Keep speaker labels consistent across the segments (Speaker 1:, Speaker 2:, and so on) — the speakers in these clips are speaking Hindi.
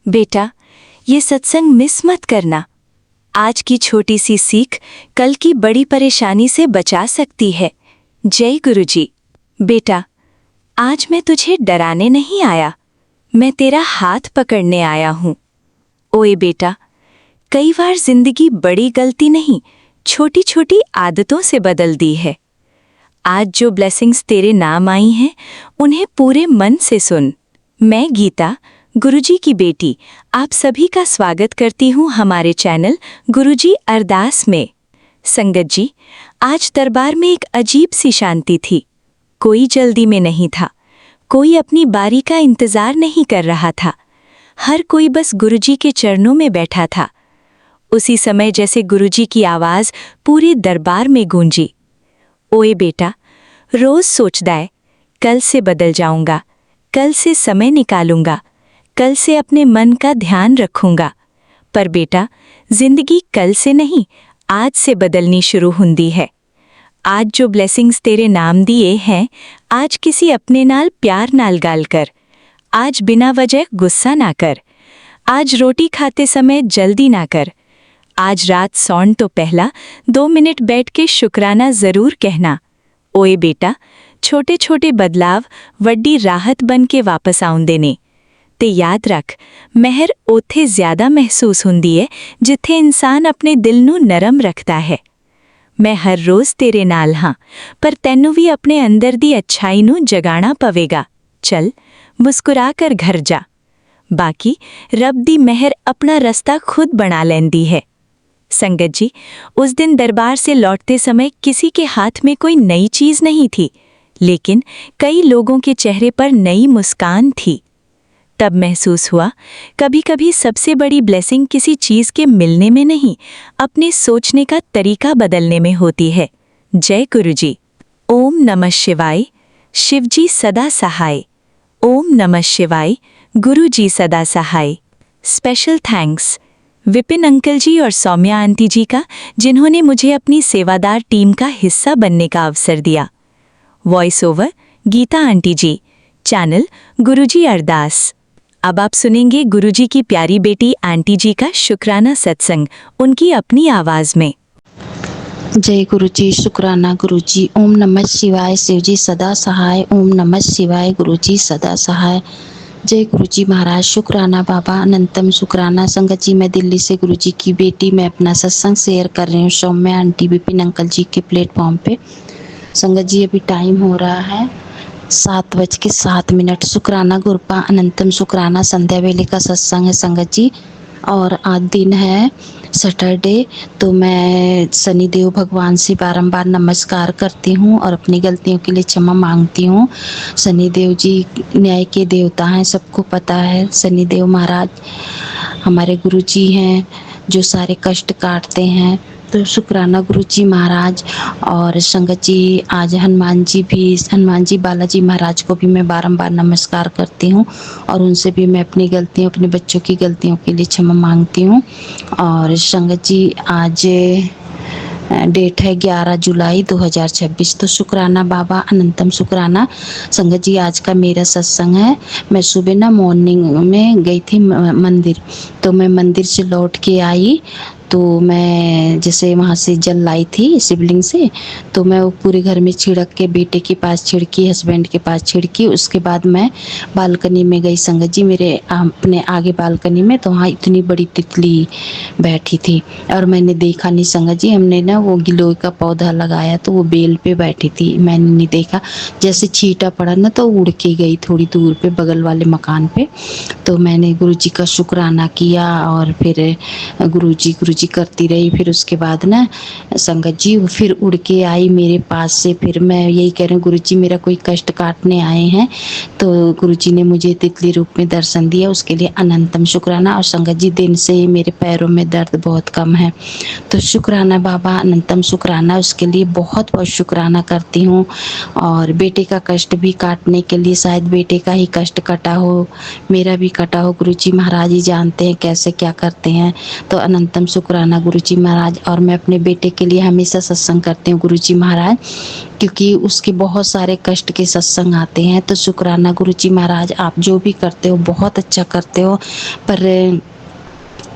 Speaker 1: बेटा, ये सत्संग मिस मत करना। आज की छोटी सी सीख कल की बड़ी परेशानी से बचा सकती है। जय गुरुजी। बेटा, आज मैं तुझे डराने नहीं आया, मैं तेरा हाथ पकड़ने आया हूँ। ओए बेटा, कई बार जिंदगी बड़ी गलती नहीं, छोटी छोटी आदतों से बदल दी है। आज जो ब्लेसिंग्स तेरे नाम आई हैं, उन्हें पूरे मन से सुन। मैं गीता, गुरुजी की बेटी, आप सभी का स्वागत करती हूँ हमारे चैनल गुरुजी अरदास में। संगत जी, आज दरबार में एक अजीब सी शांति थी। कोई जल्दी में नहीं था, कोई अपनी बारी का इंतजार नहीं कर रहा था। हर कोई बस गुरुजी के चरणों में बैठा था। उसी समय जैसे गुरुजी की आवाज़ पूरे दरबार में गूंजी। ओए बेटा, रोज सोचदा है, कल से बदल जाऊंगा, कल से समय निकालूंगा, कल से अपने मन का ध्यान रखूंगा। पर बेटा, जिंदगी कल से नहीं, आज से बदलनी शुरू हुंदी है। आज जो ब्लेसिंग्स तेरे नाम दिए हैं, आज किसी अपने नाल प्यार नाल गाल कर। आज बिना वजह गुस्सा ना कर। आज रोटी खाते समय जल्दी ना कर। आज रात सौण तो पहला 2 मिनट बैठ के शुक्राना जरूर कहना। ओए बेटा, छोटे छोटे बदलाव वड्डी राहत बन के वापस आउंदे ने। ते याद रख, महर ओथे ज्यादा महसूस हुंदी है जिथे इंसान अपने दिल नू नरम रखता है। मैं हर रोज तेरे नाल हाँ, पर तैनू भी अपने अंदर दी अच्छाई नू जगाना पवेगा। चल, मुस्कुरा कर घर जा। बाकी रब दी महर अपना रास्ता खुद बना लेंदी है। संगत जी, उस दिन दरबार से लौटते समय किसी के हाथ में कोई नई चीज नहीं थी, लेकिन कई लोगों के चेहरे पर नई मुस्कान थी। तब महसूस हुआ, कभी कभी सबसे बड़ी ब्लेसिंग किसी चीज के मिलने में नहीं, अपने सोचने का तरीका बदलने में होती है। जय गुरुजी। ओम नमः शिवाय। शिवजी सदा सहाय। ओम नमः शिवाय। गुरुजी सदा सहाय। स्पेशल थैंक्स विपिन अंकल जी और सौम्या आंटी जी का, जिन्होंने मुझे अपनी सेवादार टीम का हिस्सा बनने का अवसर दिया। वॉइस ओवर गीता आंटी जी। चैनल गुरुजी अरदास। अब आप सुनेंगे गुरुजी की प्यारी बेटी आंटी जी का शुक्राना सत्संग, उनकी अपनी आवाज में।
Speaker 2: जय गुरुजी। शुक्राना गुरुजी। ओम नमः शिवाय। शिवजी सदा सहाय। ओम नमः शिवाय। गुरुजी सदा सहाय। जय गुरुजी महाराज। शुक्राना बाबा। अनंतम शुक्राना। संगत जी, मैं दिल्ली से गुरुजी की बेटी, मैं अपना सत्संग शेयर कर रही हूँ सौम्या आंटी विपिन अंकल जी के प्लेटफॉर्म पे। संगत जी, अभी टाइम हो रहा है 7:07। शुक्राना गुरुपा अनंतम शुक्राना संध्या वेले का सत्संग है संगत जी। और आज दिन है सैटरडे, तो मैं शनिदेव भगवान से बारंबार नमस्कार करती हूँ और अपनी गलतियों के लिए क्षमा मांगती हूँ। शनिदेव जी न्याय के देवता हैं, सबको पता है। शनिदेव महाराज हमारे गुरु जी हैं जो सारे कष्ट काटते हैं। तो शुक्राना गुरु जी महाराज। और संगत जी, आज हनुमान जी बालाजी महाराज को भी मैं बारंबार नमस्कार करती हूँ और उनसे भी मैं अपनी गलतियों, अपने बच्चों की गलतियों के लिए क्षमा मांगती हूँ। और संगत जी, आज डेट है 11 जुलाई 2026। तो शुक्राना बाबा अनंतम शुक्राना। संगत जी, आज का मेरा सत्संग है। मैं सुबह ना मॉर्निंग में गई थी मंदिर, तो मैं मंदिर से लौट के आई, तो मैं जैसे वहाँ से जल लाई थी शिवलिंग से, तो मैं वो पूरे घर में छिड़क के बेटे के पास छिड़की, हस्बैंड के पास छिड़की। उसके बाद मैं बालकनी में गई संगत जी, मेरे अपने आगे बालकनी में, तो वहाँ इतनी बड़ी तितली बैठी थी और मैंने देखा नहीं संगत जी। हमने ना वो गिलोय का पौधा लगाया, तो वो बेल पे बैठी थी, मैंने नहीं देखा। जैसे छींटा पड़ा ना तो उड़ के गई थोड़ी दूर पे बगल वाले मकान पे। तो मैंने गुरुजी का शुक्राना किया और फिर गुरुजी करती रही। फिर उसके बाद ना संगत जी फिर उड़ के आई मेरे पास से। फिर मैं यही कह रही हूँ, गुरुजी मेरा कोई कष्ट काटने आए हैं, तो गुरुजी ने मुझे तितली रूप में दर्शन दिया, उसके लिए अनंतम शुक्राना। और संगत जी, दिन से ही मेरे पैरों में दर्द बहुत कम है, तो शुक्राना बाबा अनंतम शुक्राना, उसके लिए बहुत बहुत शुक्राना करती हूँ। और बेटे का कष्ट भी काटने के लिए, शायद बेटे का ही कष्ट कटा हो, मेरा भी कटा हो, गुरुजी महाराज ही जानते हैं कैसे क्या करते हैं। तो अनंतम शुक्राना गुरुजी महाराज। और मैं अपने बेटे के लिए हमेशा सत्संग करती हूँ गुरुजी महाराज, क्योंकि उसके बहुत सारे कष्ट के सत्संग आते हैं। तो शुक्राना गुरुजी महाराज, आप जो भी करते हो बहुत अच्छा करते हो, पर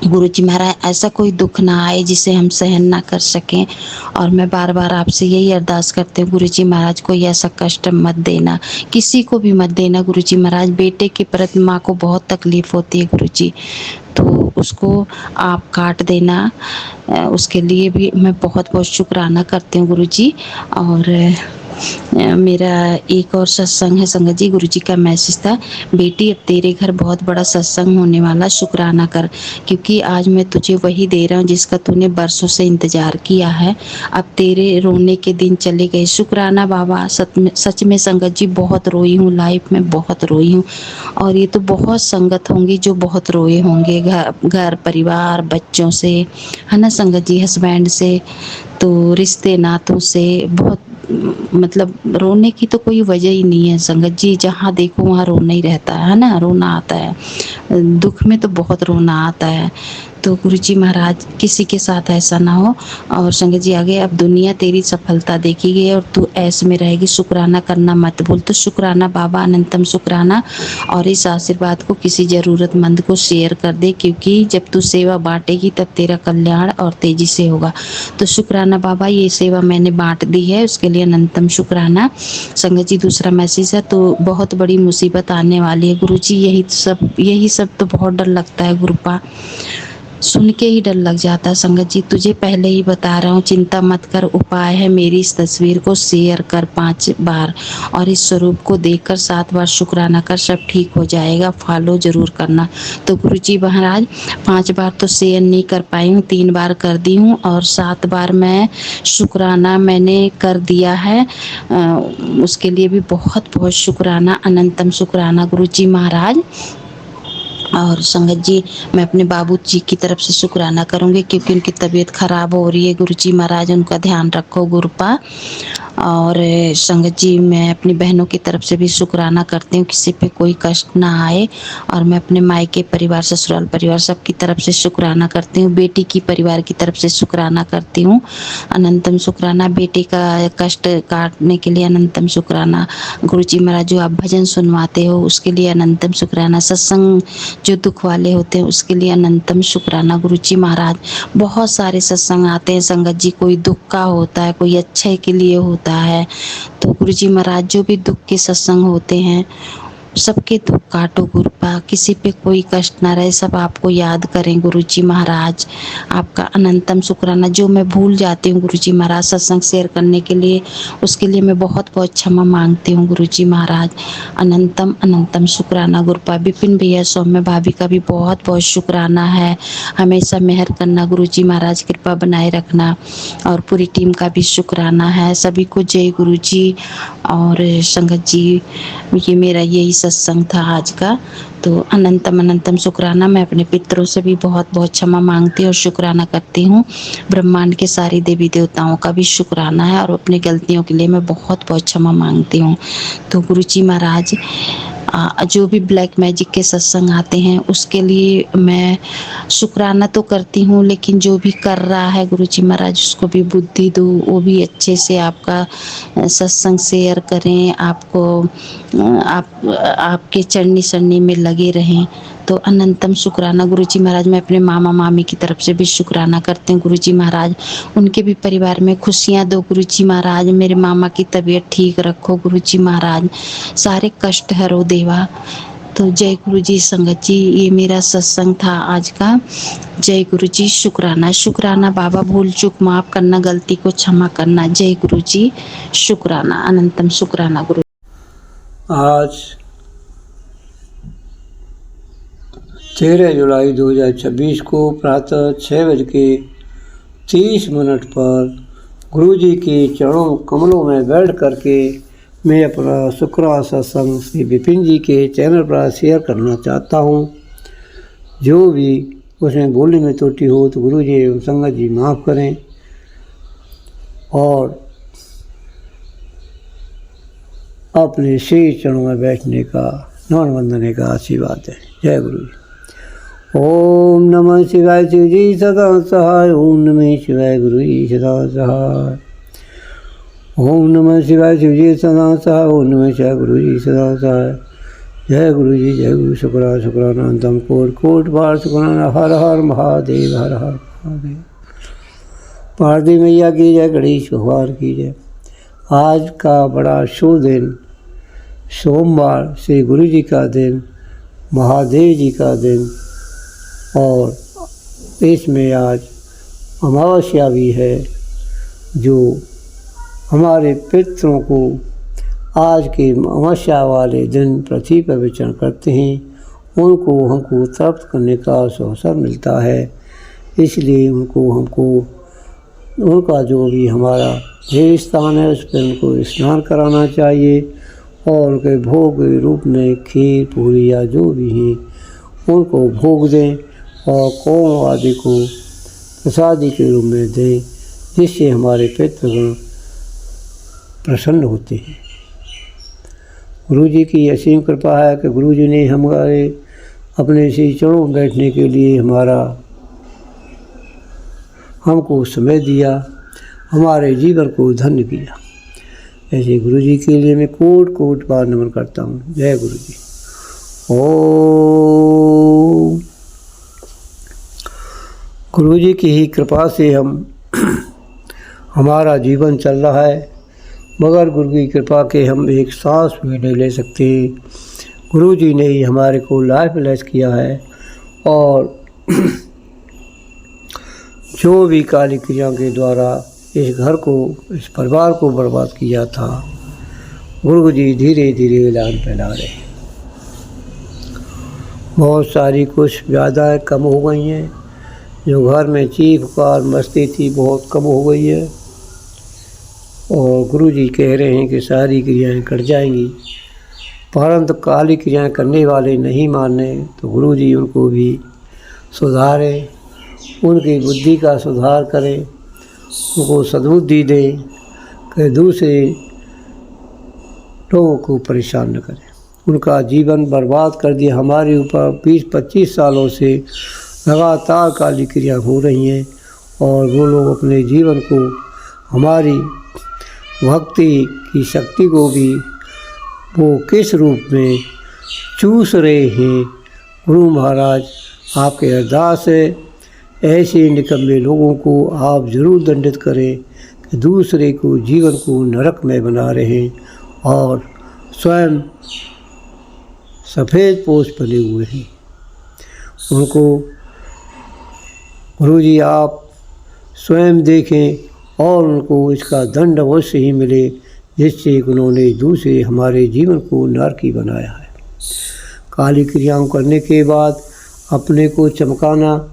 Speaker 2: गुरुजी महाराज ऐसा कोई दुख ना आए जिसे हम सहन ना कर सकें। और मैं बार बार आपसे यही अरदास करती हूँ गुरुजी महाराज, कोई ऐसा कष्ट मत देना, किसी को भी मत देना गुरुजी महाराज। बेटे के प्रति माँ को बहुत तकलीफ होती है गुरुजी, तो उसको आप काट देना। उसके लिए भी मैं बहुत बहुत शुक्राना करती हूँ गुरुजी। और मेरा एक और सत्संग है संगत जी, गुरुजी का मैसेज था, बेटी अब तेरे घर बहुत बड़ा सत्संग होने वाला, शुक्राना कर, क्योंकि आज मैं तुझे वही दे रहा हूँ जिसका तूने बरसों से इंतजार किया है। अब तेरे रोने के दिन चले गए, शुक्राना बाबा। सच में संगत जी बहुत रोई हूँ, लाइफ में बहुत रोई हूँ। और ये तो बहुत संगत होंगी जो बहुत रोए होंगे, घर परिवार बच्चों से, है ना संगत जी, हस्बैंड से, तो रिश्ते नातों से बहुत, मतलब रोने की तो कोई वजह ही नहीं है संगत जी। जहाँ देखो वहाँ रोना ही रहता है ना, रोना आता है, दुख में तो बहुत रोना आता है। तो गुरुजी महाराज किसी के साथ ऐसा ना हो। और संगत जी आगे, अब दुनिया तेरी सफलता देखेगी और तू ऐसे में रहेगी, शुक्राना करना मत भूल। तो शुक्राना बाबा, अनंतम शुक्राना। और इस आशीर्वाद को किसी ज़रूरतमंद को शेयर कर दे, क्योंकि जब तू सेवा बांटेगी तब तेरा कल्याण और तेजी से होगा। तो शुक्राना बाबा, ये सेवा मैंने बांट दी है, उसके लिए अनंतम शुक्राना। संगत जी दूसरा मैसेज है, तो बहुत बड़ी मुसीबत आने वाली है गुरुजी, यही सब तो बहुत डर लगता है गुरुपा, सुन के ही डर लग जाता है संगत जी। तुझे पहले ही बता रहा हूँ, चिंता मत कर, उपाय है, मेरी इस तस्वीर को शेयर कर 5 बार और इस स्वरूप को देखकर 7 बार शुक्राना कर, सब ठीक हो जाएगा, फॉलो जरूर करना। तो गुरुजी महाराज 5 बार तो शेयर नहीं कर पाई हूँ, 3 बार कर दी हूँ और 7 बार मैं शुक्राना मैंने कर दिया है। उसके लिए भी बहुत बहुत शुक्राना, अनंतम शुक्राना गुरुजी महाराज। और संगत जी मैं अपने बाबू जी की तरफ से शुक्राना करूंगी, क्योंकि उनकी तबीयत खराब हो रही है गुरुजी महाराज, उनका ध्यान रखो गुरुपा। और संगत जी मैं अपनी बहनों की तरफ से भी शुक्राना करती हूँ, किसी पे कोई कष्ट ना आए। और मैं अपने मायके परिवार, ससुराल परिवार सबकी तरफ से शुक्राना करती हूँ, बेटी की परिवार की तरफ से शुक्राना करती हूँ, अनंतम शुक्राना। बेटे का कष्ट काटने के लिए अनंतम शुक्राना गुरुजी महाराज। जो आप भजन सुनवाते हो उसके लिए अनंतम शुक्राना, सत्संग जो दुख वाले होते हैं उसके लिए अनंतम शुक्राना गुरुजी महाराज। बहुत सारे सत्संग आते हैं संगत जी, कोई दुख का होता है, कोई अच्छे के लिए होता है। तो गुरुजी महाराज जो भी दुख के सत्संग होते हैं सबके दुख काटो गुरुपा, किसी पे कोई कष्ट ना रहे, सब आपको याद करें गुरुजी महाराज। आपका अनंतम शुक्राना। जो मैं भूल जाती हूँ गुरुजी महाराज सत्संग शेयर करने के लिए, उसके लिए मैं बहुत बहुत क्षमा मांगती हूँ गुरुजी महाराज। अनंतम अनंतम शुक्राना गुरुपा। विपिन भैया, सौम्य भाभी का भी बहुत बहुत शुक्राना है, हमेशा मेहर करना गुरुजी महाराज, कृपा बनाए रखना। और पूरी टीम का भी शुक्राना है, सभी को जय गुरुजी। और संगत जी ये मेरा यही सत्संग था आज का। तो अनंतम अनंतम शुक्राना। मैं अपने पितरों से भी बहुत बहुत क्षमा मांगती हूँ और शुक्राना करती हूँ। ब्रह्मांड के सारे देवी देवताओं का भी शुक्राना है और अपनी गलतियों के लिए मैं बहुत बहुत क्षमा मांगती हूँ। तो गुरुजी महाराज जो भी ब्लैक मैजिक के सत्संग आते हैं उसके लिए मैं शुक्राना तो करती हूँ, लेकिन जो भी कर रहा है गुरुजी महाराज उसको भी बुद्धि दो, वो भी अच्छे से आपका सत्संग शेयर करें, आपके चरनी सरनी में लगे रहें। तो अनंतम शुक्राना गुरुजी महाराज। मैं अपने मामा मामी की तरफ से भी शुक्राना करती हूँ गुरुजी महाराज, उनके भी परिवार में खुशियाँ दो गुरुजी महाराज। मेरे मामा की तबीयत ठीक रखो गुरुजी महाराज, सारे कष्ट हरो देवा। तो जय गुरुजी संगत जी, ये मेरा सत्संग था आज का। जय गुरुजी। शुक्राना शुक्राना बाबा, भूल चूक माफ करना, गलती को क्षमा करना। जय गुरुजी, शुक्राना, अनंतम शुक्राना गुरु।
Speaker 3: आज 13 जुलाई 2026 को प्रातः 6:30 पर गुरुजी के चरणों कमलों में बैठ करके मैं अपना शुक्रवार सत्संग श्री विपिन जी के चैनल पर शेयर करना चाहता हूँ। जो भी उसमें बोलने में त्रुटि हो तो गुरुजी एवं संगत जी माफ़ करें। और अपने श्री चरणों में बैठने का, नमन वंदने का आशीर्वाद है। जय गुरु जी। ओम नमः शिवाय शिव जी सदा सहाय। ओम नमः शिवाय गुरु जी सदा सहाय। ओम नमः शिवाय शिव जी सदा सहाय। ओम नमः शिवाय गुरु जी सदा सहाय। जय गुरु जी जय गुरु। शुक्रानंदम कोट कोट बार शुक्राना। हर हर महादेव हर हर महादेव। पार्वती मैया की जय, गणेश भगवान की जय। आज का बड़ा शुभ दिन, सोमवार, श्री गुरु जी का दिन, महादेव जी का दिन, और इसमें आज अमावस्या भी है, जो हमारे पितरों को आज के अमावस्या वाले दिन पृथ्वी पर विचरण करते हैं, उनको हमको तर्पण करने का अवसर मिलता है। इसलिए हमको उनका जो भी हमारा देव स्थान है उस पर उनको स्नान कराना चाहिए, और उनके भोग के रूप में खीर पूरी या जो भी हैं उनको भोग दें, और कौम आदि को प्रसादी के रूप में दें, जिससे हमारे पितृगण प्रसन्न होते हैं। गुरु जी की असीम कृपा है कि गुरु जी ने हमारे अपने श्री चरणों में बैठने के लिए हमको समय दिया, हमारे जीवन को धन्य किया। ऐसे गुरु जी के लिए मैं कोट कोट बार नमन करता हूँ। जय गुरु जी। ओम। गुरु जी की ही कृपा से हमारा जीवन चल रहा है, मगर गुरु की कृपा के हम एक सांस भी नहीं ले सकते। गुरु जी ने ही हमारे को लाइफ लेस किया है, और जो भी काली क्रिया के द्वारा इस घर को, इस परिवार को बर्बाद किया था, गुरु जी धीरे धीरे ऐलान फैला रहे हैं। बहुत सारी कुछ व्याधाएँ कम हो गई हैं, जो घर में चीख पुकार मस्ती थी बहुत कम हो गई है, और गुरु जी कह रहे हैं कि सारी क्रियाएं कट जाएंगी। परंतु काली क्रियाएं करने वाले नहीं माने, तो गुरु जी उनको भी सुधारें, उनकी बुद्धि का सुधार करें, उनको सद्बुद्धि दें कि दूसरे लोगों को परेशान न करें। उनका जीवन बर्बाद कर दिया। हमारे ऊपर 20-25 सालों से लगातार काली क्रिया हो रही हैं, और वो लोग अपने जीवन को, हमारी भक्ति की शक्ति को भी वो किस रूप में चूस रहे हैं। गुरु महाराज आपके अरदास है, ऐसे निकम्मे लोगों को आप ज़रूर दंडित करें कि दूसरे को जीवन को नरक में बना रहे हैं, और स्वयं सफ़ेद पोष बने हुए हैं। उनको गुरु जी आप स्वयं देखें, और उनको इसका दंड अवश्य ही मिले, जिससे उन्होंने दूसरे हमारे जीवन को नरकी बनाया है। काली क्रियाओं करने के बाद अपने को चमकाना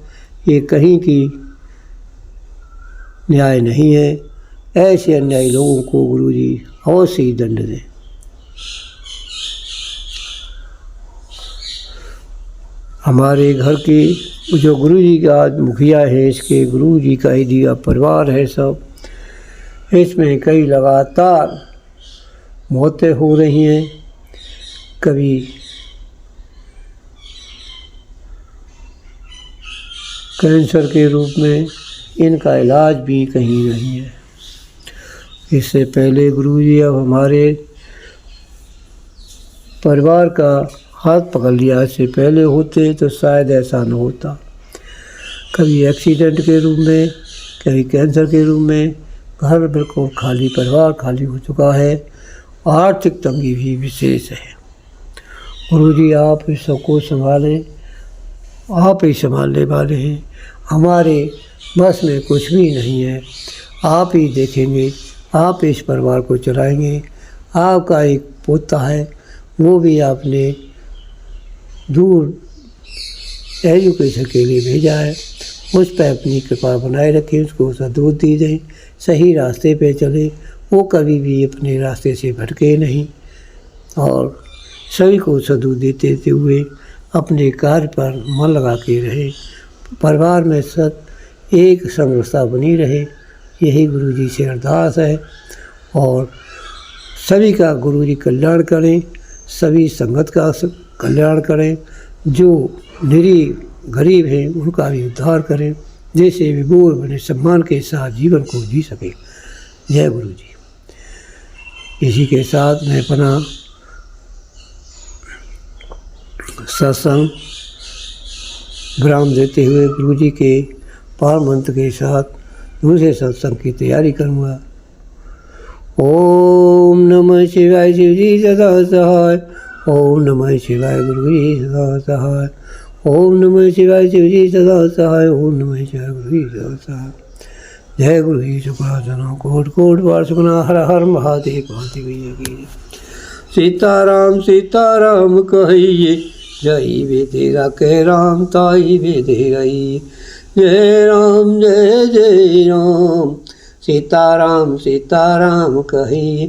Speaker 3: ये कहीं की न्याय नहीं है। ऐसे अन्यायी लोगों को गुरु जी अवश्य ही दंड दें। हमारे घर की जो गुरु जी का मुखिया है, इसके गुरु जी का ही दिया परिवार है सब, इसमें कई लगातार मौतें हो रही हैं। कभी कैंसर के रूप में, इनका इलाज भी कहीं नहीं है। इससे पहले गुरु जी अब हमारे परिवार का हाथ पकड़ लिया। इससे पहले होते तो शायद ऐसा न होता। कभी एक्सीडेंट के रूप में, कभी कैंसर के रूप में घर बिल्कुल खाली, परिवार खाली हो चुका है। आर्थिक तंगी भी विशेष है। गुरु जी आप इस सबको संभालें, आप ही संभालने वाले हैं। हमारे बस में कुछ भी नहीं है, आप ही देखेंगे, आप इस परिवार को चलाएंगे। आपका एक पोता है, वो भी आपने दूर एजुकेशन के लिए भेजा है, उस पर अपनी कृपा बनाए रखें, उसको सद्बुद्धि दें, सही रास्ते पे चले, वो कभी भी अपने रास्ते से भटके नहीं, और सभी को सद्बुद्धि देते हुए अपने कार्य पर मन लगा के रहे। परिवार में एक समरसता बनी रहे, यही गुरु जी से अरदास है। और सभी का गुरु जी कल्याण करें, सभी संगत का कल्याण करें। जो निरीह गरीब हैं उनका भी उद्धार करें, जैसे वे बोर बने सम्मान के साथ जीवन को जी सके। जय गुरु जी। इसी के साथ मैं अपना सत्संग विराम देते हुए गुरु जी के पार मंत्र के साथ दूसरे सत्संग की तैयारी करूँगा। ओम नमः शिवाय, शिव जी सदा सहाय। ओम नमः शिवाय, गुरु जी सदा सहाय। ओम नमः शिवाय, शिव जी सदा सहाय। ओम नमः शिवाय, गुरु जी सदा सहाय। जय गुरु जी। शुक्रासना कोट कोट बार सुखना। हर हर महादेव भांति भैया की। सीताराम सीताराम कहिए, जय वे तेरा कह राम ताई वे दे रही। जय राम जय जय राम, सीताराम सीताराम कहिए,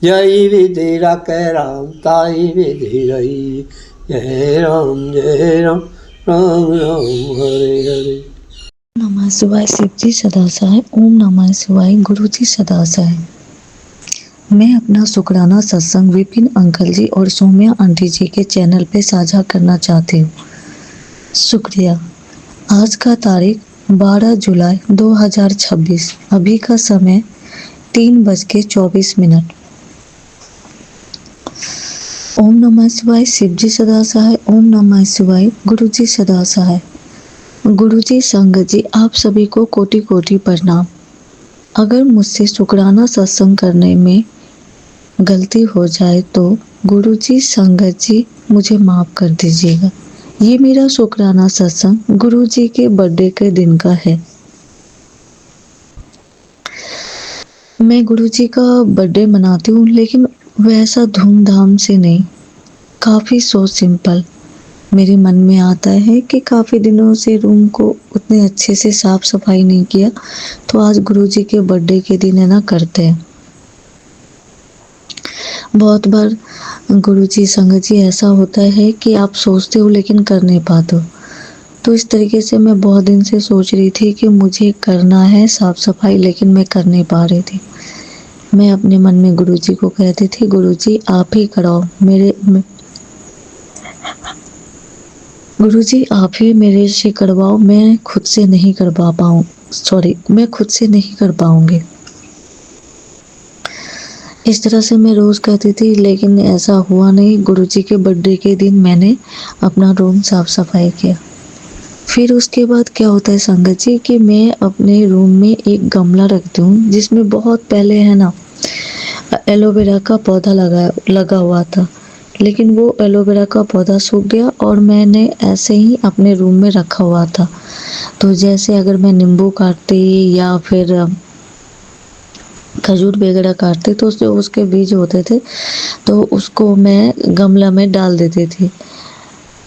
Speaker 3: जय वे तेरा कह राम ताई वे दे रही। जय राम राम राम हरे हरे।
Speaker 4: नमः शिवाय, शिव जी सदा सहाय। ओम नमः शिवाय, गुरु जी सदा सहाय। मैं अपना शुक्राना सत्संग विपिन अंकल जी और सौम्या आंटी जी के चैनल पे साझा करना चाहती हूँ। शुक्रिया। आज का तारीख 12 जुलाई 2026। अभी का समय 3:24। ओम नमः शिवाय, शिव जी सदा सहाय। ओम नमः शिवाय, गुरु जी सदा सहाय। गुरु जी संगत जी, आप सभी को कोटि कोटि प्रणाम। अगर मुझसे शुक्राना सत्संग करने में गलती हो जाए तो गुरु जी संगत जी मुझे माफ़ कर दीजिएगा। ये मेरा शुक्राना सत्संग गुरु जी के बर्थडे के दिन का है। मैं गुरु जी का बर्थडे मनाती हूँ, लेकिन वैसा धूमधाम से नहीं, काफ़ी सो सिंपल। मेरे मन में आता है कि काफ़ी दिनों से रूम को उतने अच्छे से साफ़ सफाई नहीं किया, तो आज गुरु जी के बर्थडे के दिन है ना करते हैं। बहुत बार गुरु जी संगत जी ऐसा होता है कि आप सोचते हो लेकिन कर नहीं पाते हो। तो इस तरीके से मैं बहुत दिन से सोच रही थी कि मुझे करना है साफ़ सफाई, लेकिन मैं कर नहीं पा रही थी। मैं अपने मन में गुरु जी को कहती थी, गुरु जी आप ही कराओ गुरु जी आप ही मेरे से करवाओ, मैं खुद से नहीं कर पाऊंगी। इस तरह से मैं रोज़ कहती थी, लेकिन ऐसा हुआ नहीं। गुरु जी के बर्थडे के दिन मैंने अपना रूम साफ सफाई किया। फिर उसके बाद क्या होता है संगत जी कि मैं अपने रूम में एक गमला रखती हूँ, जिसमें बहुत पहले है ना एलोवेरा का पौधा लगा हुआ था, लेकिन वो एलोवेरा का पौधा सूख गया और मैंने ऐसे ही अपने रूम में रखा हुआ था। तो जैसे अगर मैं नींबू काटती या फिर खजूर वगैरह काटती तो उसके बीज होते थे, तो उसको मैं गमला में डाल देती थी।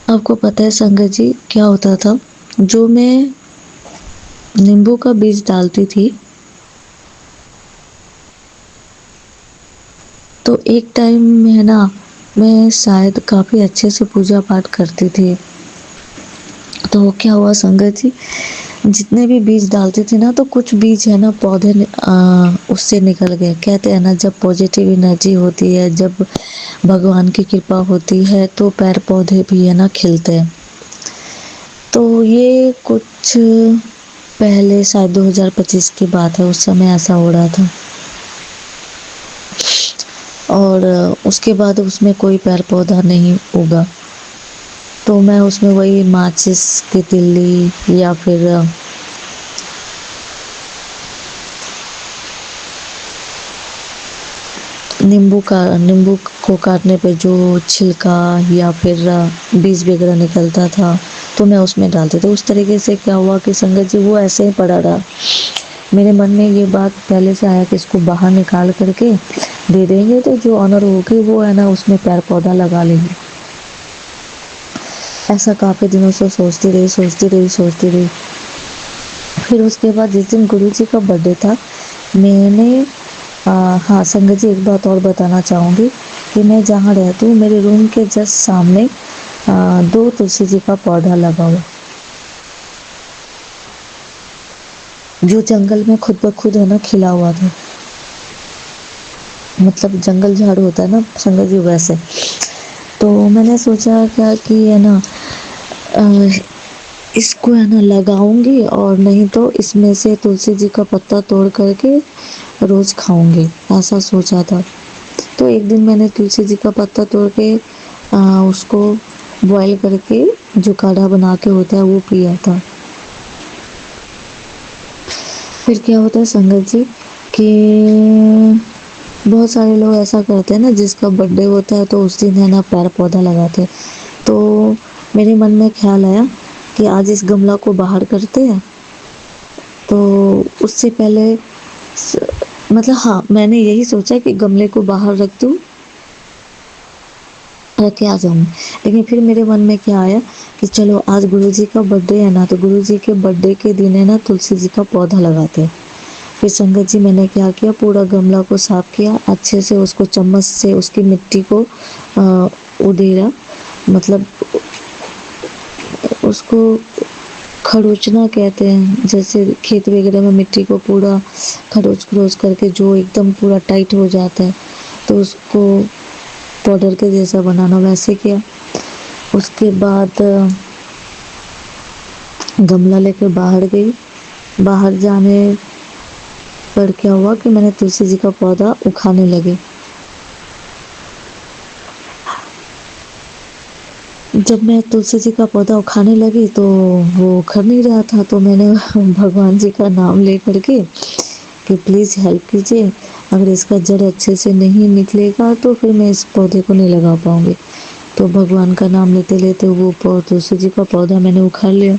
Speaker 4: आपको पता है संगत जी क्या होता था, जो मैं नींबू का बीज डालती थी तो एक टाइम में है ना मैं शायद काफ़ी अच्छे से पूजा पाठ करती थी। तो क्या हुआ संगत जी, जितने भी बीज डालते थे ना तो कुछ बीज है ना पौधे उससे निकल गए। कहते हैं ना जब पॉजिटिव एनर्जी होती है, जब भगवान की कृपा होती है तो पेड़ पौधे भी है ना खिलते हैं। तो ये कुछ पहले शायद 2025 की बात है, उस समय ऐसा हो रहा था। और उसके बाद उसमें कोई पेड़ पौधा नहीं उगा। तो मैं उसमें वही माचिस की तिल्ली या फिर नींबू को काटने पे जो छिलका या फिर बीज वगैरह निकलता था तो मैं उसमें डालती थी। उस तरीके से क्या हुआ कि संगत जी वो ऐसे ही पड़ा रहा। मेरे मन में ये बात पहले से आया कि इसको बाहर निकाल करके दे देंगे तो जो ऑनर होगी वो है ना उसमें पेड़ पौधा लगा लेंगे। ऐसा काफ़ी दिनों से सोचती रही। फिर उसके बाद जिस दिन गुरु जी का बर्थडे था मैंने हाँ संगत जी एक बात और बताना चाहूँगी कि मैं जहाँ रहती हूँ मेरे रूम के जस्ट सामने 2 तुलसी जी का पौधा लगा हुआ, जो जंगल में खुद ब खुद है ना खिला हुआ था। मतलब जंगल झाड़ होता है ना संगत जी, वैसे। तो मैंने सोचा क्या कि है ना इसको है ना लगाऊंगी, और नहीं तो इसमें से तुलसी जी का पत्ता तोड़ करके रोज़ खाऊंगी, ऐसा सोचा था। तो एक दिन मैंने तुलसी जी का पत्ता तोड़ के उसको बॉईल करके जो काढ़ा बना के होता है वो पिया था। फिर क्या होता है संगत जी कि बहुत सारे लोग ऐसा करते हैं ना, जिसका बर्थडे होता है तो उस दिन है ना पेड़ पौधा लगाते हैं। तो मेरे मन में ख्याल आया कि आज इस गमला को बाहर करते हैं। तो उससे पहले मतलब हाँ, मैंने यही सोचा कि गमले को बाहर रख दूँ, रख के आ जाऊँ। लेकिन फिर मेरे मन में क्या आया कि चलो आज गुरुजी का बर्थडे है ना, तो गुरुजी के बर्थडे के दिन है ना तुलसी जी का पौधा लगाते हैं। फिर संगत जी मैंने क्या किया, पूरा गमला को साफ किया अच्छे से, उसको चम्मच से उसकी मिट्टी को उधेड़ा, मतलब उसको खरोचना कहते हैं, जैसे खेत वगैरह में मिट्टी को पूरा खरोच खरोच करके जो एकदम पूरा टाइट हो जाता है तो उसको पाउडर के जैसा बनाना, वैसे किया। उसके बाद गमला लेकर बाहर गई। बाहर जाने पर क्या हुआ कि मैंने तुलसी जी का पौधा उखाड़ने लगी। जब मैं तुलसी जी का पौधा उखाड़ने लगी तो वो उखड़ नहीं रहा था, तो मैंने भगवान जी का नाम ले करके कि प्लीज़ हेल्प कीजिए, अगर इसका जड़ अच्छे से नहीं निकलेगा तो फिर मैं इस पौधे को नहीं लगा पाऊँगी। तो भगवान का नाम लेते लेते वो तुलसी जी का पौधा मैंने उखाड़ लिया।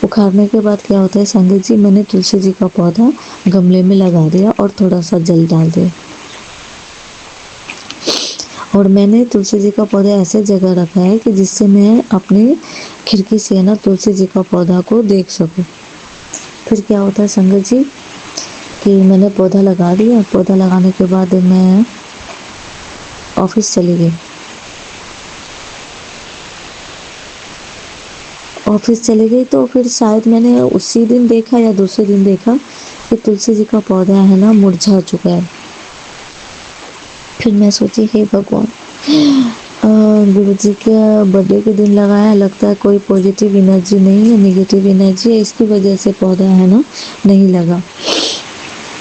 Speaker 4: उखाड़ने के बाद क्या होता है संगत जी, मैंने तुलसी जी का पौधा गमले में लगा दिया और थोड़ा सा जल डाल दिया। और मैंने तुलसी जी का पौधा ऐसे जगह रखा है कि जिससे मैं अपनी खिड़की से ना तुलसी जी का पौधा को देख सकूं। फिर क्या होता है संगत जी कि मैंने पौधा लगा दिया। पौधा लगाने के बाद मैं ऑफिस चली गई। ऑफिस चली गई तो फिर शायद मैंने उसी दिन देखा या दूसरे दिन देखा कि तुलसी जी का पौधा है ना मुरझा चुका है। फिर मैं सोची हे भगवान, गुरु जी के बर्थडे के दिन लगाया, लगता है कोई पॉजिटिव एनर्जी नहीं है, नेगेटिव एनर्जी है, इसकी वजह से पौधा है ना नहीं लगा,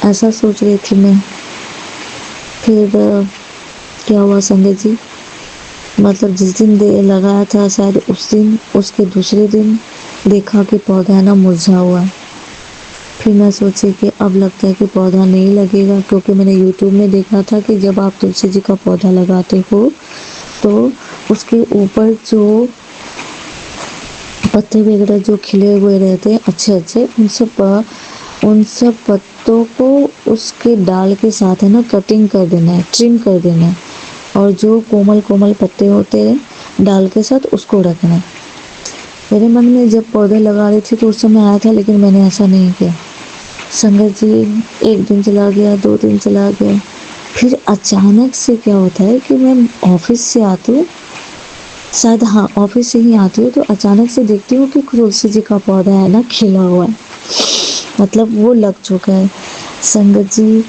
Speaker 4: ऐसा सोच रही थी मैं। फिर क्या हुआ संगत जी, मतलब जिस दिन लगाया था शायद उस दिन, उसके दूसरे दिन देखा कि पौधा है ना मुरझा हुआ है। फिर मैं सोची कि अब लगता है कि पौधा नहीं लगेगा, क्योंकि मैंने YouTube में देखा था कि जब आप तुलसी जी का पौधा लगाते हो तो उसके ऊपर जो पत्ते वगैरह जो खिले हुए रहते हैं अच्छे अच्छे, उन सब पत्तों को उसके डाल के साथ है ना कटिंग कर देना है, ट्रिम कर देना है, और जो कोमल कोमल पत्ते होते हैं डाल के साथ उसको रखना है। मेरे मन में जब पौधे लगा रही थी तो उस समय आया था, लेकिन मैंने ऐसा नहीं किया। संगत जी एक दिन चला गया, 2 दिन चला गया, फिर अचानक से क्या होता है कि मैं ऑफिस से आती हूँ, शायद हाँ ऑफिस से ही आती हूँ, तो अचानक से देखती हूँ कि तुलसी जी का पौधा है ना खिला हुआ है, मतलब वो लग चुका है। संगत जी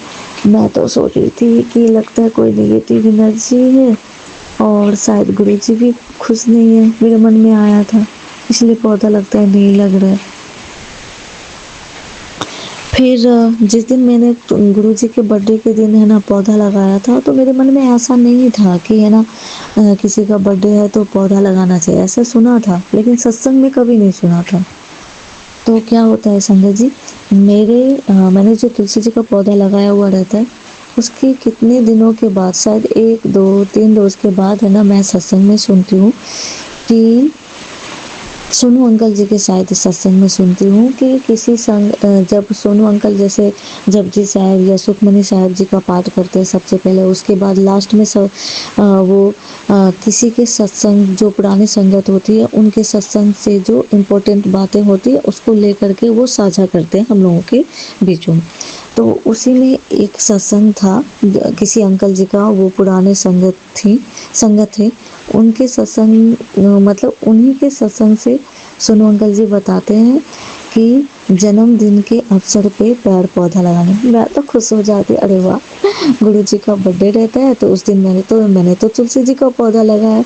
Speaker 4: मैं तो सोच रही थी कि लगता है कोई नेगेटिव एनर्जी है और शायद गुरु जी भी खुश नहीं है, मेरे मन में आया था, इसलिए पौधा लगता है नहीं लग रहा है। फिर जिस दिन मैंने गुरु जी के बर्थडे के दिन है ना पौधा लगाया था, तो मेरे मन में ऐसा नहीं था कि है ना किसी का बर्थडे है तो पौधा लगाना चाहिए, ऐसा सुना था, लेकिन सत्संग में कभी नहीं सुना था। तो क्या होता है संगत जी, मैंने जो तुलसी जी का पौधा लगाया हुआ रहता है, उसके कितने दिनों के बाद, शायद 1, 2, 3 रोज के बाद है ना मैं सत्संग में सुनती हूँ कि सोनू अंकल जी के शायद सत्संग में सुनती हूँ कि किसी संग जब सोनू अंकल जैसे जपजी साहब या सुखमनी साहब जी का पाठ करते हैं सबसे पहले, उसके बाद लास्ट में सब किसी के सत्संग जो पुरानी संगत होती है उनके सत्संग से जो इम्पोर्टेंट बातें होती है उसको लेकर के वो साझा करते हैं हम लोगों के बीचों में। तो उसी में एक सत्संग था किसी अंकल जी का, वो पुराने संगत थे, उनके सत्संग मतलब उन्हीं के सत्संग से सोनू अंकल जी बताते हैं कि जन्मदिन के अवसर पे पेड़ पौधा लगाने। मैं तो खुश हो जाती, अरे वाह, गुरु जी का बर्थडे रहता है तो उस दिन मैंने तो तुलसी जी का पौधा लगाया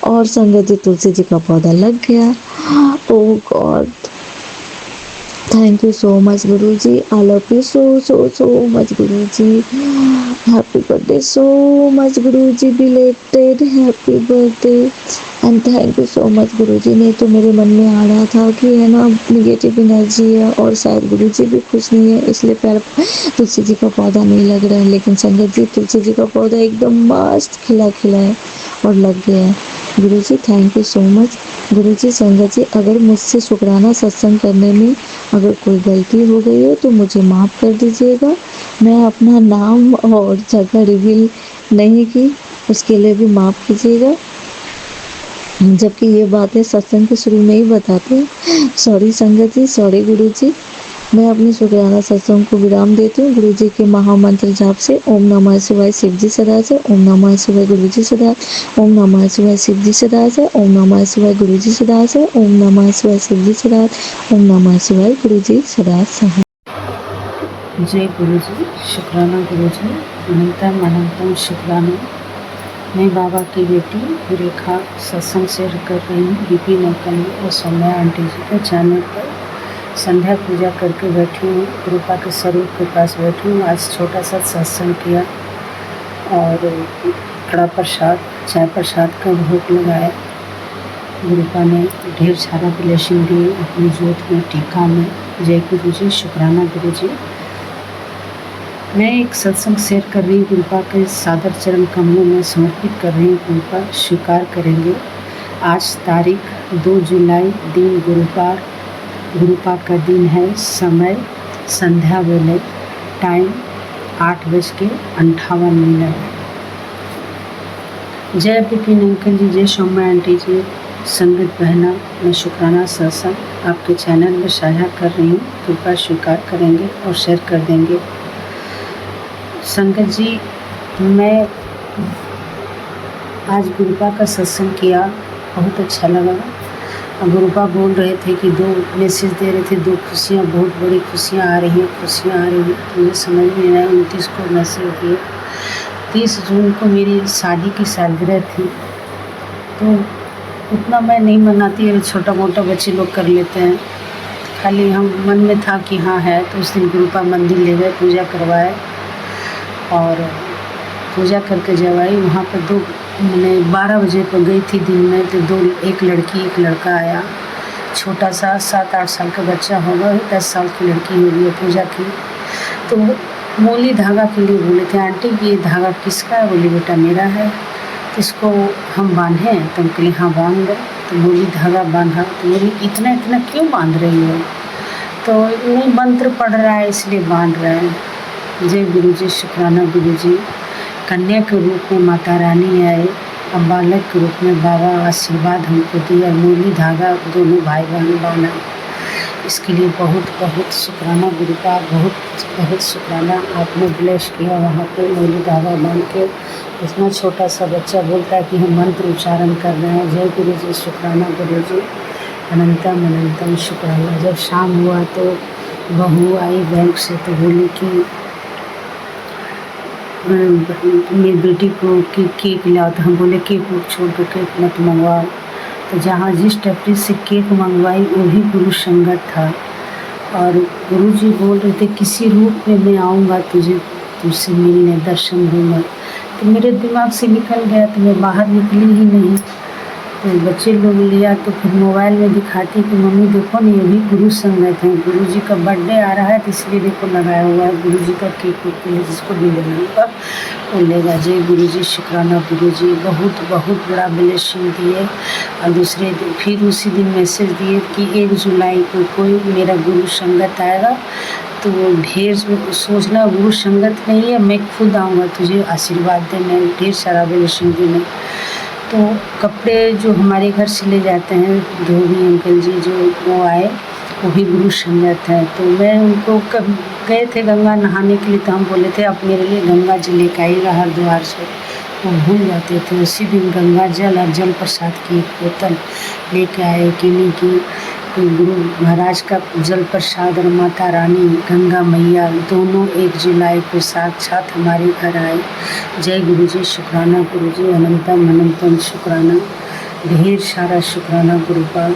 Speaker 4: और संगत जी तुलसी जी का पौधा लग गया। Oh God, thank you so much Guru ji, I love you so much Guru ji, happy birthday so much Guru ji, belated happy birthday and thank you so much Guru ji. नहीं तो मेरे मन में आ रहा था कि है ना निगेटिव एनर्जी है और शायद गुरु जी भी खुश नहीं है, इसलिए पेड़ तुलसी जी का पौधा नहीं लग रहा है। लेकिन संगत जी तुलसी जी का पौधा एकदम मस्त खिला खिला है और लग गया है। गुरु जी thank you so much. Guru जी, संगत जी, अगर मुझसे शुक्राना सत्संग करने में अगर कोई गलती हो गई हो तो मुझे माफ़ कर दीजिएगा। मैं अपना नाम और जगह रिवील नहीं की, उसके लिए भी माफ़ कीजिएगा, जबकि ये बातें सत्संग के शुरू में ही बताते हैं। सॉरी संगत जी, सॉरी गुरु जी। मैं अपनी शुक्राना सत्संग को विराम देती हूँ गुरु जी के महामंत्र जाप से। ओम नमः शिवाय शिव जी सदा से, ओम नमः शिवाय गुरु जी सदा, ओम नमः शिवाय शिव जी सदा से, ओम नमः शिवाय गुरु जी सदा से, ओम नमः शिवाय शिव जी सदा, ओम नमः शिवाय गुरु जी सदा से।
Speaker 5: जय गुरु जी, शुक्राना गुरु जी, अनंतम अनंतम शुक्राना। मैं बाबा की बेटी रेखा सत्संग शेयर कर रही हूँ विपिन अंकल और सौम्या आंटी जी के चैनल पर। संध्या पूजा करके बैठी हूँ, रूपा के स्वरूप के पास बैठी हूँ। आज छोटा सा सत्संग किया और कड़ा प्रसाद, चाय प्रसाद का भोग लगाया। रूपा ने ढेर सारा ब्लेसिंग दी अपनी जोत में, टीका में। जय गुरु जी, शुक्राना गुरु जी। मैं एक सत्संग शेयर कर रही हूँ, गुरुपा के सादर चरण कमलों में समर्पित कर रही हूँ। गुरुपा स्वीकार करेंगे। आज तारीख 2 जुलाई, दिन गुरुपा का दिन है। समय संध्या वेले, टाइम 8:58। जय विपिन अंकल जी, जय सौम्या आंटी जी, संगत बहना, मैं शुक्राना सत्संग आपके चैनल में साझा कर रही हूँ। कृपा स्वीकार करेंगे और शेयर कर देंगे। संगत जी, मैं आज गुरुपा का सत्संग किया, बहुत अच्छा लगा। गुरुपा बोल रहे थे कि 2 मैसेज दे रहे थे, 2 खुशियाँ, बहुत बड़ी खुशियाँ आ रही हैं, खुशियाँ आ रही हैं। मुझे समझ में आया। 29 को मैसेज दिए। 30 जून को मेरी शादी की सालगिरह थी, तो उतना मैं नहीं मनाती है, छोटा मोटा बच्चे लोग कर लेते हैं। खाली हम मन में था कि हाँ है, तो उस दिन गुरुपा मंदिर ले गए, पूजा करवाए और पूजा करके जब आई वहाँ पर 2 मैंने 12 बजे पर गई थी दिन में, तो एक लड़की एक लड़का आया। छोटा सा 7-8 साल का बच्चा होगा, 10 साल की लड़की होगी। है पूजा की तो मोली धागा के लिए बोले थे, आंटी ये धागा किसका है? बोली बेटा मेरा है, तो इसको हम बांधें? तो हम कहले हाँ बांध दो। तो मोली धागा बांधा। तो बोली इतना इतना क्यों बांध रही हो? तो नहीं, मंत्र पढ़ रहा है इसलिए बांध रहे हैं। जय गुरु जी, शुक्राना गुरु जी। कन्या के रूप में माता रानी आए, अब बालक के रूप में बाबा आशीर्वाद हमको दिया। मूली धागा दोनों भाई बहन बांधा, इसके लिए बहुत बहुत शुक्राना गुरुपा, बहुत बहुत शुक्राना। आपने ब्लेस किया वहाँ पे मूली धागा बांध के। इतना छोटा सा बच्चा बोलता है कि हम मंत्र उच्चारण कर रहे हैं। जय गुरु जी, शुक्राना गुरु जी, अनंतम अनंतम शुक्राना। जब शाम हुआ तो बहू आई बैंक से, तो बोली कि मेरी बेटी को केक लाओ। तो हम बोले केक छोड़ कर केक मत मंगवाओ। तो जहाँ जिस टपरी से केक मंगवाई वो भी गुरु संगत था, और गुरु जी बोल रहे थे किसी रूप में मैं आऊँगा तुझसे मिलने, दर्शन दूँगा। तो मेरे दिमाग से निकल गया, तो मैं बाहर निकली ही नहीं। तो बच्चे लोग लिया तो फिर मोबाइल में दिखाती कि मम्मी देखो ना ये भी गुरु संगत है, गुरु जी का बर्थडे आ रहा है तो इसलिए देखो लगाया हुआ है गुरु जी का केक के लिए, जिसको भी लेना होगा वो लेगा। जय गुरु जी, शुक्राना गुरु जी, बहुत बहुत बड़ा ब्लेसिंग दिए। और दूसरे दिन फिर उसी दिन मैसेज दिए कि 1 जुलाई को कोई मेरा गुरु संगत आएगा, तो वो ढेर सोचना गुरु संगत नहीं है, मैं खुद आऊँगा तुझे आशीर्वाद देने, ढेर सारा ब्लेसिंग देने। तो कपड़े जो हमारे घर से ले जाते हैं धोबी अंकल जी, जो वो आए वो भी गुरु संगत है। तो मैं उनको कब गए थे गंगा नहाने के लिए, तो हम बोले थे आप मेरे लिए गंगा जी लेकर आइएगा हरिद्वार से। वो भूल जाते थे। उसी दिन गंगा जल और जल प्रसाद की एक बोतल लेके आए, किन्हीं की पे गुरु महाराज का जल प्रसाद और माता रानी गंगा मैया दोनों 1 जुलाई को साक्षात हमारे घर आए। जय गुरु जी, शुक्राना गुरु जी, अनंतम अनंतम शुक्राना, ढेर सारा शुक्राना गुरुपाल।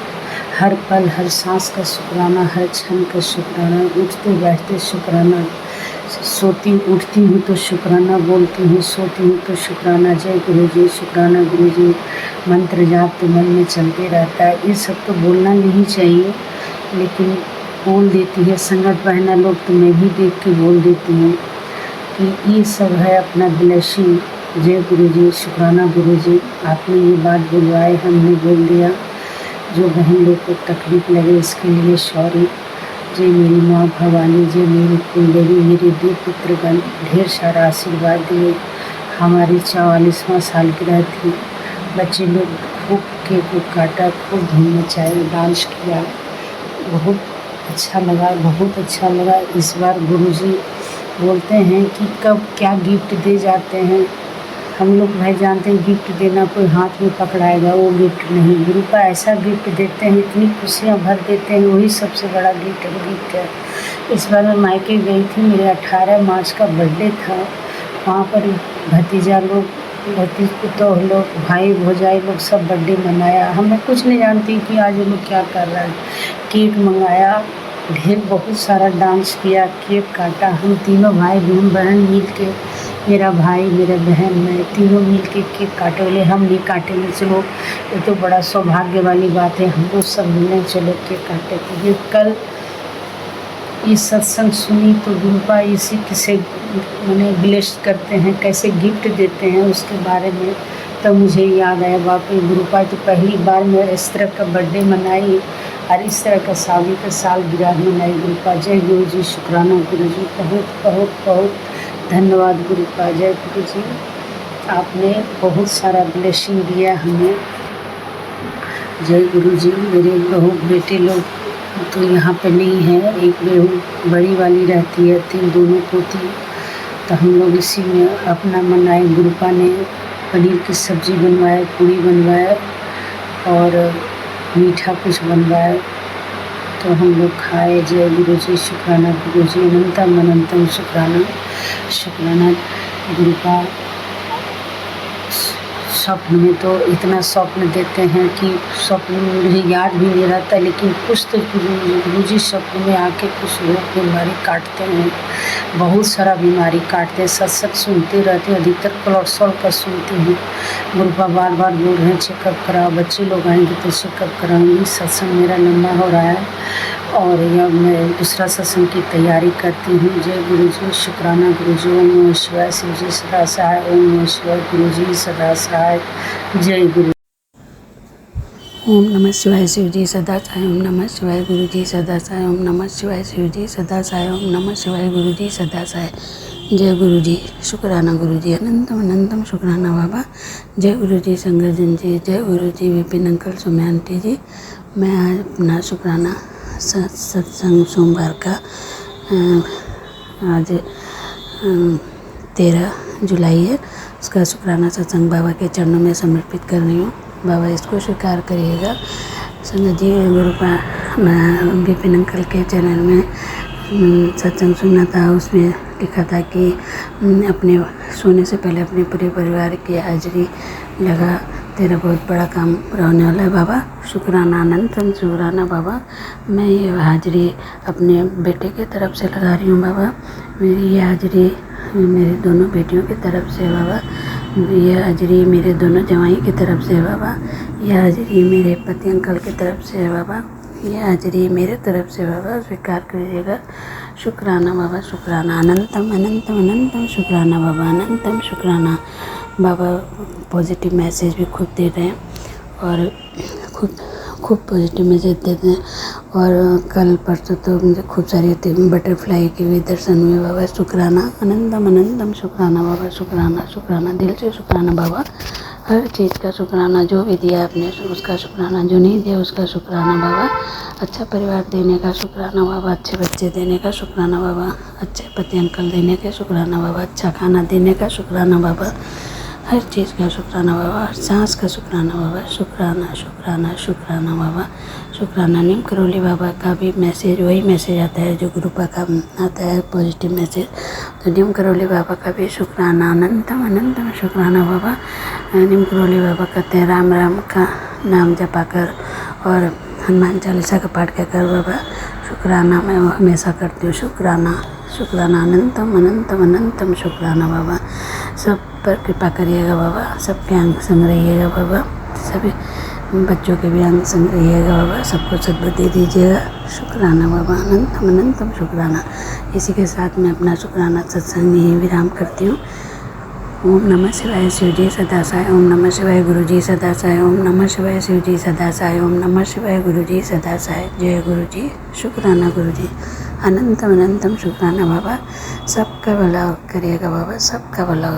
Speaker 5: हर पल हर सांस का शुक्राना, हर क्षण का शुक्राना, उठते बैठते शुक्राना, सोती उठती हूँ तो शुक्राना, बोलती हूँ सोती हूँ तो शुक्राना। जय गुरु जी, शुक्राना गुरु जी। मंत्र जाप तो मन में चलते रहता है। ये सब तो बोलना नहीं चाहिए, लेकिन बोल देती है संगत बहना लोग, तो मैं भी देख के बोल देती हूँ कि ये सब है अपना ब्लेसिंग। जय गुरु जी, शुक्राना गुरु जी, आपने ये बात बुलवाए, हमने बोल दिया। जो बहन लोग को तकलीफ लगे इसके लिए सॉरी। जय मेरी माँ भवानी, जय मेरी कुलदेवी, मेरे 2 पुत्रगण ढेर सारा आशीर्वाद दिए। हमारी 44वां सालगिरह थी, बच्चे लोग खूब केक काटा, खूब धूम मचाए, डांस किया, बहुत अच्छा लगा, बहुत अच्छा लगा। इस बार गुरुजी बोलते हैं कि कब क्या गिफ्ट दे जाते हैं। हम लोग भाई जानते हैं गिफ्ट देना कोई हाथ में पकड़ाएगा, वो गिफ्ट नहीं। गुरु का ऐसा गिफ्ट देते हैं, इतनी खुशियाँ भर देते हैं, वही सबसे बड़ा गिफ्ट है। इस बार मैं मायके गई थी, मेरे 18 मार्च का बर्थडे था। वहाँ पर भतीजा लोग, भतीज पुतोह लोग, भाई भौजाई लोग सब बर्थडे मनाया। हमें कुछ नहीं जानती कि आज वो लोग क्या कर रहा है। केक मंगाया, ढेर बहुत सारा डांस किया, केक काटा। हम तीनों भाई बहन मिल के, मेरा भाई मेरा बहन मैं तीनों मिल के केक काटे। बोले हम नहीं काटेंगे, चलो ये तो बड़ा सौभाग्य वाली बात है, हम लोग सब मिलने चलो केक काटे। तो ये कल ये सत्संग सुनी तो गुरुपा इसी किसे मैंने ब्लेस करते हैं, कैसे गिफ्ट देते हैं उसके बारे में तो मुझे याद आया। वाकई गुरुपा तो पहली बार मैं इस तरह का बर्थडे मनाई और इस तरह का शादी का सालगिरह मनाई गुरुपा। जय गुरु जी, शुक्राना गुरु जी, बहुत बहुत बहुत धन्यवाद गुरुपा। जय गुरु जी, आपने बहुत सारा ब्लेसिंग दिया हमें। जय गुरु जी। मेरे बहू बेटे लोग तो यहाँ पे नहीं है, एक बहू बड़ी वाली रहती है, 3 दोनों पोती। तो हम लोग इसी में अपना मनाए। गुरुपा ने पनीर की सब्ज़ी बनवाए, पूड़ी बनवाए और मीठा कुछ बनवाए, तो हम लोग खाए। जय गुरु जी, शुक्राना गुरु जी, अनंतम अनंतम शुक्राना शुक्राना गुरुपा। स्वप्न में तो इतना स्वप्न देते हैं कि स्वप्न में मुझे याद भी नहीं रहता, लेकिन कुछ तो गुरुजी स्वप्न में आके कुछ लोग बीमारी काटते हैं, बहुत सारा बीमारी काटते हैं। सत्संग सुनते रहते हैं, अधिकतर कोलेस्ट्रॉल का सुनती हूँ। गुरुपा बार बार बोल रहे हैं चेकअप कराओ, बच्चे लोग आएंगे तो चेकअप कराऊंगी। सत्संग मेरा लंबा हो रहा है और यह मैं दूसरा सत्संग की तैयारी करती हूँ। जय गुरु जी, शुक्राना गुरु जी। ओम नमः शिवाय, शिव जी सदा सहाय। ओम नमः शिवाय, गुरु जी सदा सहाय। जय गुरु।
Speaker 6: ओम नमः शिवाय, शिव जी सदा सहाय। ओम नमः शिवाय, गुरु जी सदा सहाय। ओम नमः शिवाय, शिव जी सदा सहाय। ओम नमः शिवाय, गुरु जी सदा सहाय। जय गुरु जी, शुक्राना गुरु जी, अनंतम अनंतम शुक्राना बाबा। जय गुरु जी, संगरजन जी, जय गुरु जी, विपिन अंकल, सुम्या आंटी जी। मैं आज अपना शुक्राना सत्संग सोमवार का आज 13 जुलाई है, उसका शुक्राना सत्संग बाबा के चरणों में समर्पित कर रही हूँ। बाबा इसको स्वीकार करिएगा। संगत जी, गुरुपा मैं विपिन अंकल के चैनल में सत्संग सुना था, उसमें लिखा था कि अपने सोने से पहले अपने पूरे परिवार की हाजिरी लगा, तेरा बहुत बड़ा काम रहने वाला है बाबा। शुक्राना, अनंतम शुक्राना बाबा। मैं ये हाजिरी अपने बेटे की तरफ से लगा रही हूँ बाबा। मेरी ये हाजिरी मेरी दोनों बेटियों की तरफ से है बाबा। ये हाजिरी मेरे दोनों जवाई की तरफ से है बाबा। ये हाजिरी मेरे पति अंकल की तरफ से है बाबा। ये हाजिरी मेरे तरफ से बाबा, स्वीकार करिएगा। शुक्राना बाबा, शुक्राना, अनंतम अनंतम अनंतम शुक्राना बाबा, अनंतम शुक्राना बाबा। पॉजिटिव मैसेज भी खूब दे रहे हैं और खूब पॉजिटिव मैसेज देते हैं। और कल परसों तो मुझे खूब सारी बटरफ्लाई के भी दर्शन हुए बाबा। शुक्राना, अनंतम अनंतम शुक्राना बाबा, शुक्राना शुक्राना, दिल से शुक्राना बाबा। हर चीज़ का शुक्राना, जो भी दिया आपने उसका शुक्राना, जो नहीं दिया उसका शुक्राना बाबा। अच्छा परिवार देने का शुक्राना बाबा, अच्छे बच्चे देने का शुक्राना बाबा, अच्छे पति अंकल देने का शुक्राना बाबा, अच्छा खाना देने का शुक्राना बाबा, हर चीज़ का शुक्राना बाबा, हर सांस का शुक्राना बाबा। शुक्राना शुक्राना शुक्राना बाबा, शुक्राना। नीम करोली बाबा का भी मैसेज वही मैसेज आता है जो गुरुपा का आता है, पॉजिटिव मैसेज। तो नीम करोली बाबा का भी शुक्राना, अनंतम अनंतम शुक्राना बाबा। नीम करोली बाबा कहते हैं राम राम का नाम जपा कर और हनुमान चालीसा का पाठ कर कर बाबा शुक्राना मैं हमेशा करती हूँ। शुक्राना शुक्राना, अनंतम अनंतम अनंतम शुक्राना बाबा। सब पर कृपा करिएगा बाबा, सबके अंग संग रहिएगा बाबा, सभी बच्चों के भी अंग संग रहिएगा बाबा, सबको सद्बुद्धि दीजिएगा। शुक्राना बाबा, अनंतम अनंतम शुक्राना। इसी के साथ मैं अपना शुक्राना सत्संग यहीं विराम करती हूँ। ओम नमः शिवाय शिव जी सदा साई, ओम नमः शिवाय गुरु जी सदा साई, ओम नमः शिवाय शिव जी सदा साई, ओम नमः शिवाय गुरु जी सदा साई। जय गुरु जी, शुक्राना गुरु जी, अनंतम अनंतम शुक्राना बाबा। सबका भला करिएगा बाबा, सबका भला।